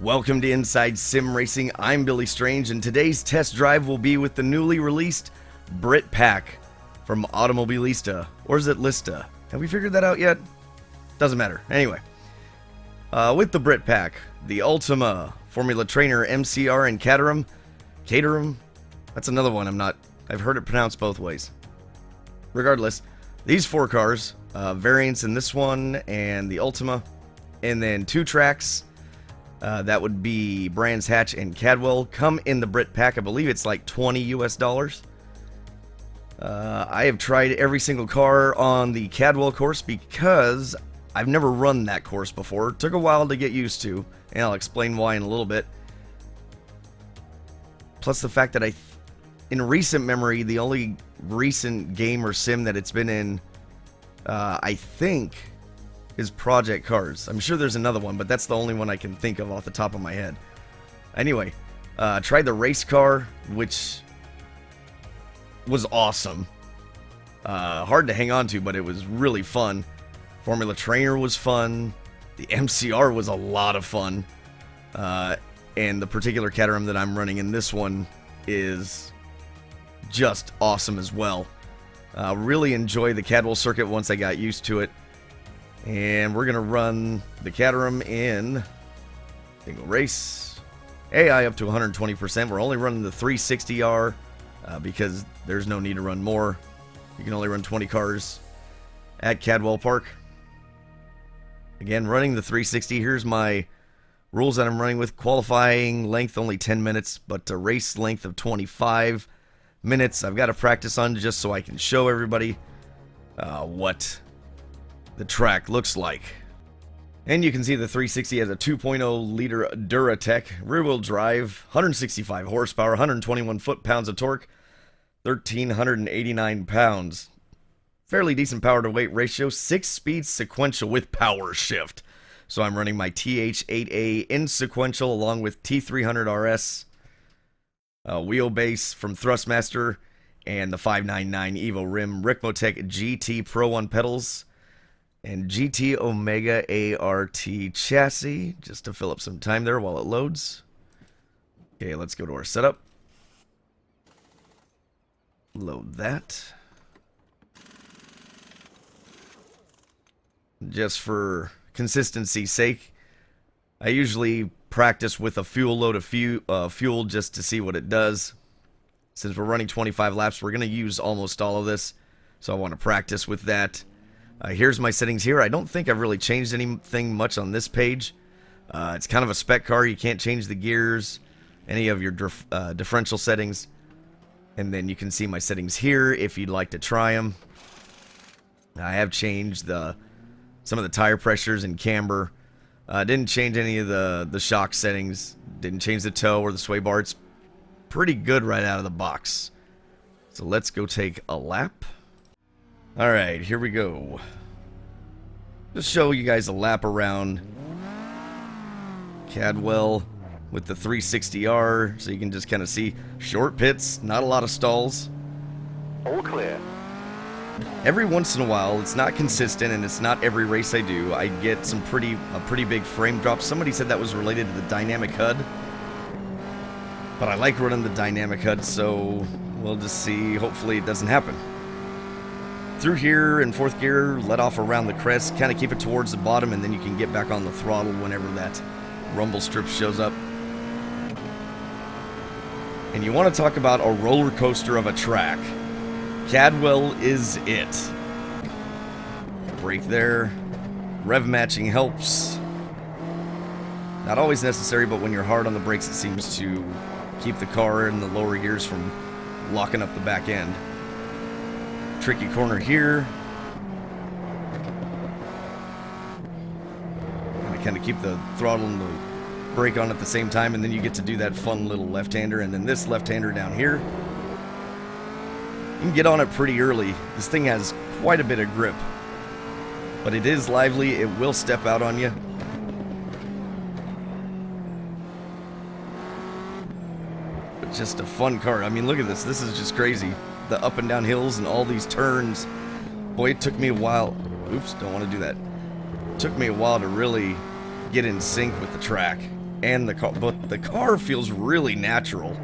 Welcome to Inside Sim Racing. I'm Billy Strange, and today's test drive will be with the newly released Brit Pack from Automobilista. Or is it Lista? Have we figured that out yet? Doesn't matter. Anyway, with the Brit Pack, the Ultima, Formula Trainer, MCR, and Caterham. That's another one I've heard it pronounced both ways. Regardless, these four cars, variants in this one and the Ultima, and then two tracks. That would be Brands Hatch and Cadwell. Come in the Brit Pack. I believe it's like $20 US. I have tried every single car on the Cadwell course because I've never run that course before. It took a while to get used to, and I'll explain why in a little bit. Plus the fact that in recent memory, the only recent game or sim that it's been in, I think, is Project Cars. I'm sure there's another one, but that's the only one I can think of off the top of my head. Anyway, tried the race car, which was awesome. Hard to hang on to, but it was really fun. Formula Trainer was fun. The MCR was a lot of fun. And the particular Caterham that I'm running in this one is just awesome as well. Really enjoy the Cadwell circuit once I got used to it. And we're going to run the Caterham in single race. AI up to 120%. We're only running the 360R because there's no need to run more. You can only run 20 cars at Cadwell Park. Again, running the 360. Here's my rules that I'm running with. Qualifying length only 10 minutes, but a race length of 25 minutes. I've got to practice on just so I can show everybody what the track looks like. And you can see the 360 has a 2.0 liter Duratec rear-wheel drive, 165 horsepower, 121 foot-pounds of torque, 1,389 pounds. Fairly decent power to weight ratio, 6-speed sequential with power shift. So I'm running my TH8A in sequential along with T300 RS wheelbase from Thrustmaster and the 599 Evo rim, Ricmotech GT Pro 1 pedals, and GT Omega ART chassis, just to fill up some time there while it loads. Okay, let's go to our setup. Load that. Just for consistency's sake, I usually practice with a fuel load of fuel just to see what it does. Since we're running 25 laps, we're going to use almost all of this, so I want to practice with that. Here's my settings here. I don't think I've really changed anything much on this page. It's kind of a spec car. You can't change the gears, any of your differential settings. And then you can see my settings here if you'd like to try them. I have changed some of the tire pressures and camber. Didn't change any of the shock settings. Didn't change the toe or the sway bar. It's pretty good right out of the box. So let's go take a lap. Alright, here we go. Just show you guys a lap around Cadwell with the 360R, so you can just kind of see short pits, not a lot of stalls. All clear. Every once in a while, it's not consistent, and it's not every race I do, I get a pretty big frame drop. Somebody said that was related to the dynamic HUD, but I like running the dynamic HUD, so we'll just see. Hopefully it doesn't happen. Through here in fourth gear, let off around the crest, kind of keep it towards the bottom, and then you can get back on the throttle whenever that rumble strip shows up. And you want to talk about a roller coaster of a track. Cadwell is it. Brake there. Rev matching helps. Not always necessary, but when you're hard on the brakes, it seems to keep the car in the lower gears from locking up the back end. Tricky corner here. And I kind of keep the throttle and the brake on at the same time, and then you get to do that fun little left-hander, and then this left-hander down here. You can get on it pretty early. This thing has quite a bit of grip, but it is lively. It will step out on you. But just a fun car. I mean, look at this. This is just crazy. The up and down hills and all these turns. Boy, it took me a while. Oops, don't want to do that. It took me a while to really get in sync with the track. and the car, but the car feels really natural.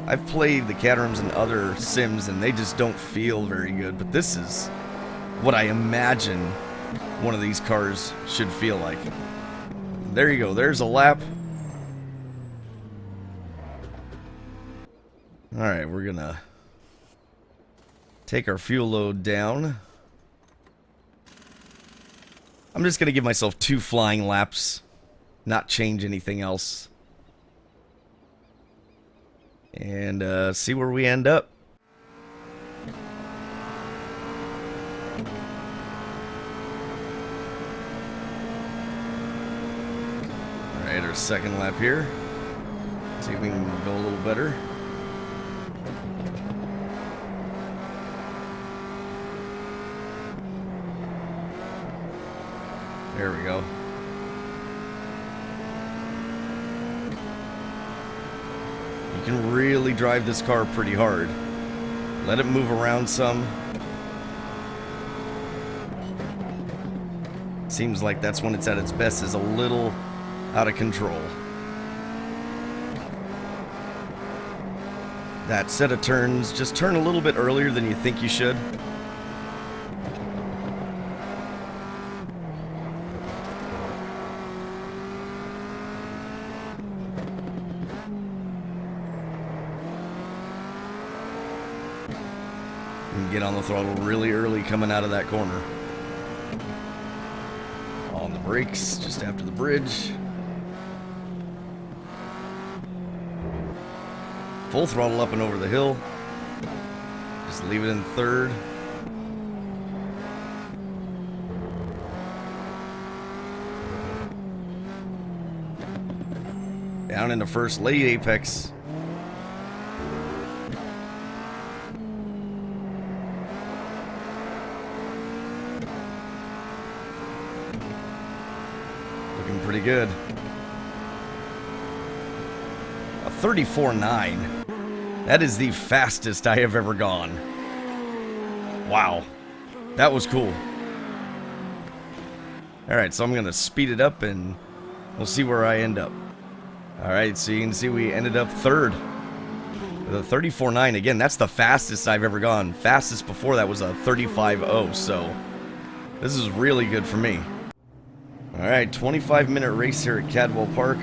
I've played the Caterhams and other sims, and they just don't feel very good, but this is what I imagine one of these cars should feel like. There you go, there's a lap. Alright, we're gonna take our fuel load down. I'm just gonna give myself 2 flying laps, not change anything else. And see where we end up. Alright, our second lap here. See if we can go a little better. There we go. You can really drive this car pretty hard. Let it move around some. Seems like that's when it's at its best, is a little out of control. That set of turns, just turn a little bit earlier than you think you should. Get on the throttle really early coming out of that corner. On the brakes, just after the bridge. Full throttle up and over the hill. Just leave it in third. Down into first, late apex. Pretty good. A 34.9. That is the fastest I have ever gone. Wow. That was cool. Alright, so I'm going to speed it up and we'll see where I end up. Alright, so you can see we ended up third. With a 34.9. Again, that's the fastest I've ever gone. Fastest before that was a 35.0, so this is really good for me. Alright, 25-minute race here at Cadwell Park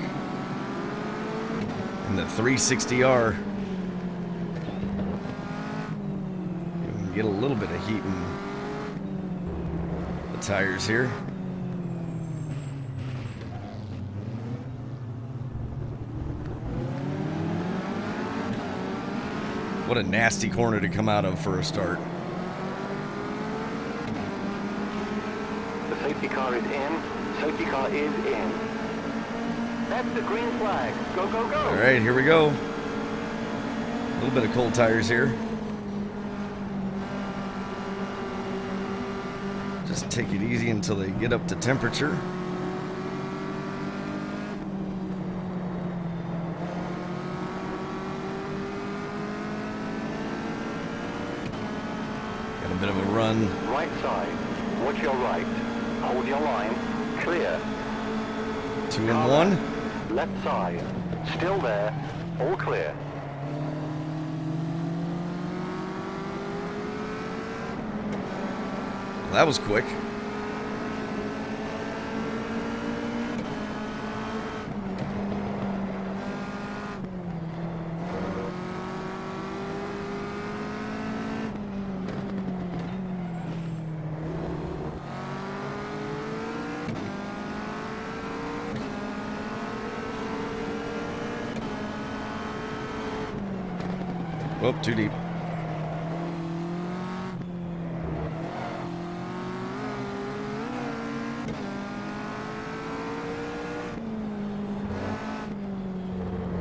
in the 360R. You can get a little bit of heat in the tires here. What a nasty corner to come out of for a start. The safety car is in. Safety car is in. That's the green flag. Go, go, go. All right, here we go. A little bit of cold tires here. Just take it easy until they get up to temperature. Got a bit of a run. Right side. Watch your right. Hold your line. Clear. 2 and 1. Left side. Still there. All clear. Well, that was quick. Oh, too deep.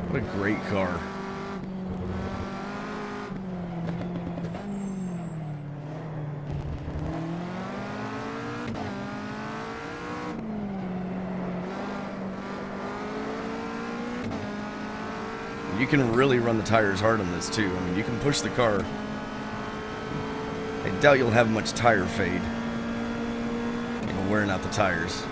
What a great car. You can really run the tires hard on this too. I mean, you can push the car. I doubt you'll have much tire fade, you know, wearing out the tires.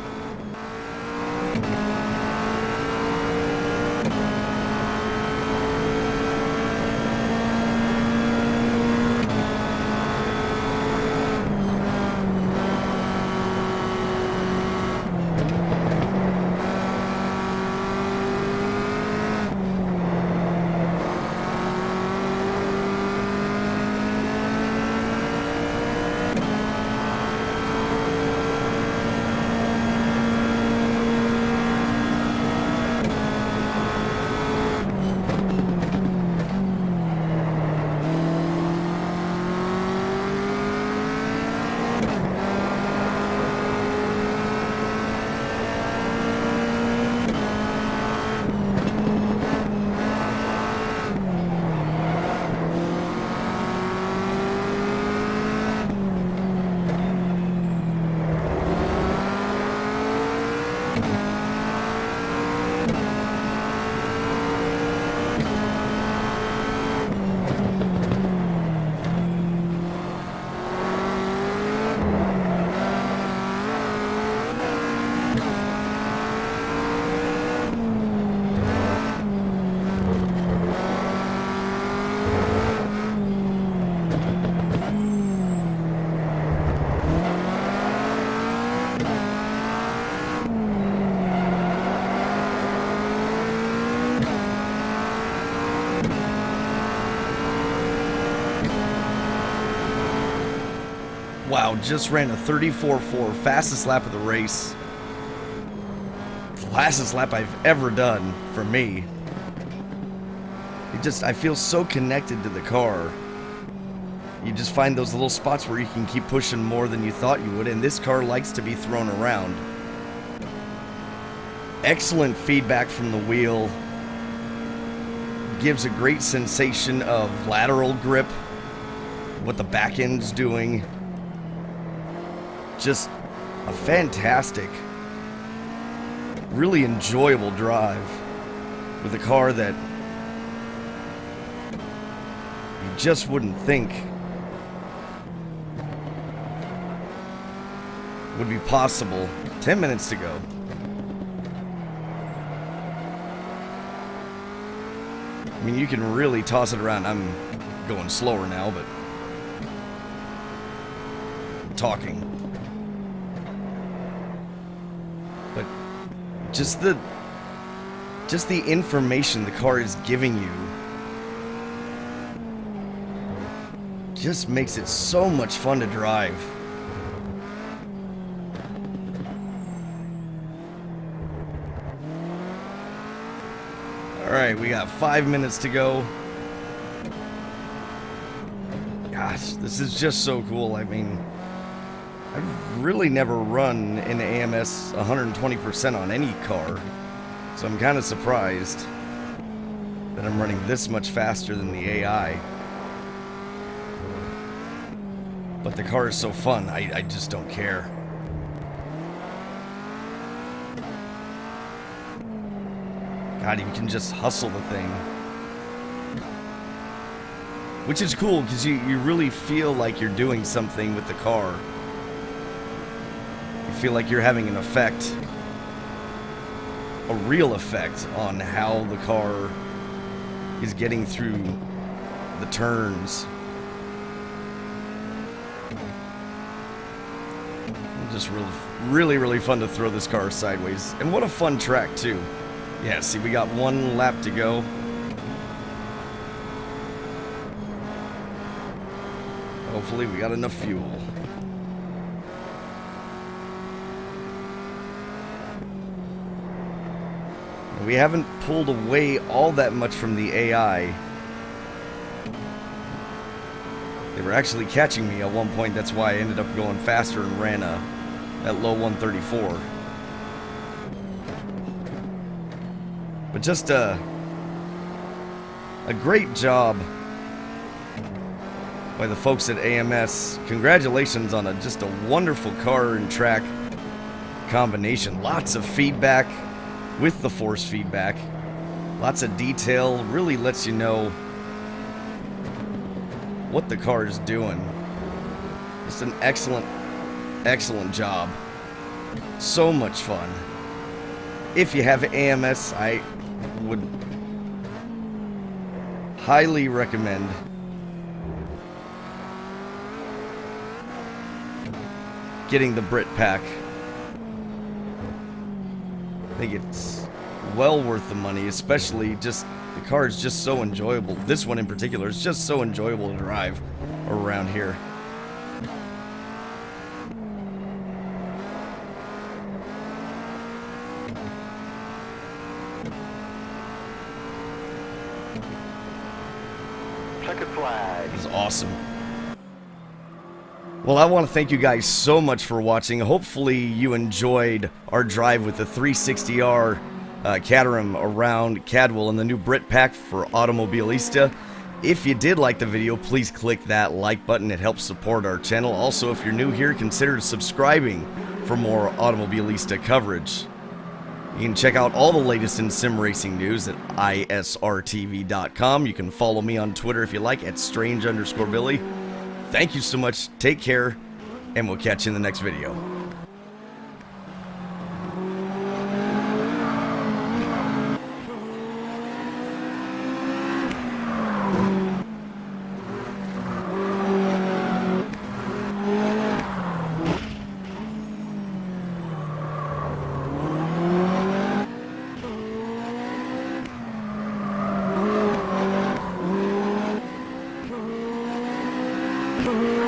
wow, just ran a 34.4, fastest lap of the race. Fastest lap I've ever done for me. I feel so connected to the car. You just find those little spots where you can keep pushing more than you thought you would, and this car likes to be thrown around. Excellent feedback from the wheel. Gives a great sensation of lateral grip, what the back end's doing. Just a fantastic, really enjoyable drive with a car that you just wouldn't think would be possible. 10 minutes to go. I mean, you can really toss it around. I'm going slower now, but I'm talking. But just the information the car is giving you just makes it so much fun to drive. Alright, we got 5 minutes to go. Gosh, this is just so cool. I mean, I've really never run in AMS 120% on any car, so I'm kind of surprised that I'm running this much faster than the AI. But the car is so fun, I just don't care. God, you can just hustle the thing. Which is cool, because you really feel like you're doing something with the car. You feel like you're having an effect. A real effect on how the car is getting through the turns. Just really fun to throw this car sideways. And what a fun track, too. Yeah, see, we got 1 lap to go. Hopefully we got enough fuel. We haven't pulled away all that much from the AI. They were actually catching me at one point. That's why I ended up going faster and ran that low 134. But just a great job by the folks at AMS. Congratulations on just a wonderful car and track combination. Lots of feedback with the force feedback. Lots of detail. Really lets you know what the car is doing. Just an excellent job. So much fun. If you have AMS, I would highly recommend getting the Brit Pack. I think it's well worth the money, especially just the car is just so enjoyable. This one in particular is just so enjoyable to drive around here. Checkered flag. This is awesome. Well, I want to thank you guys so much for watching. Hopefully you enjoyed our drive with the 360R Caterham around Cadwell and the new Brit Pack for Automobilista. If you did like the video, please click that like button. It helps support our channel. Also, if you're new here, consider subscribing for more Automobilista coverage. You can check out all the latest in sim racing news at isrtv.com. You can follow me on Twitter if you like at strange_Billy. Thank you so much. Take care, and we'll catch you in the next video. Boom.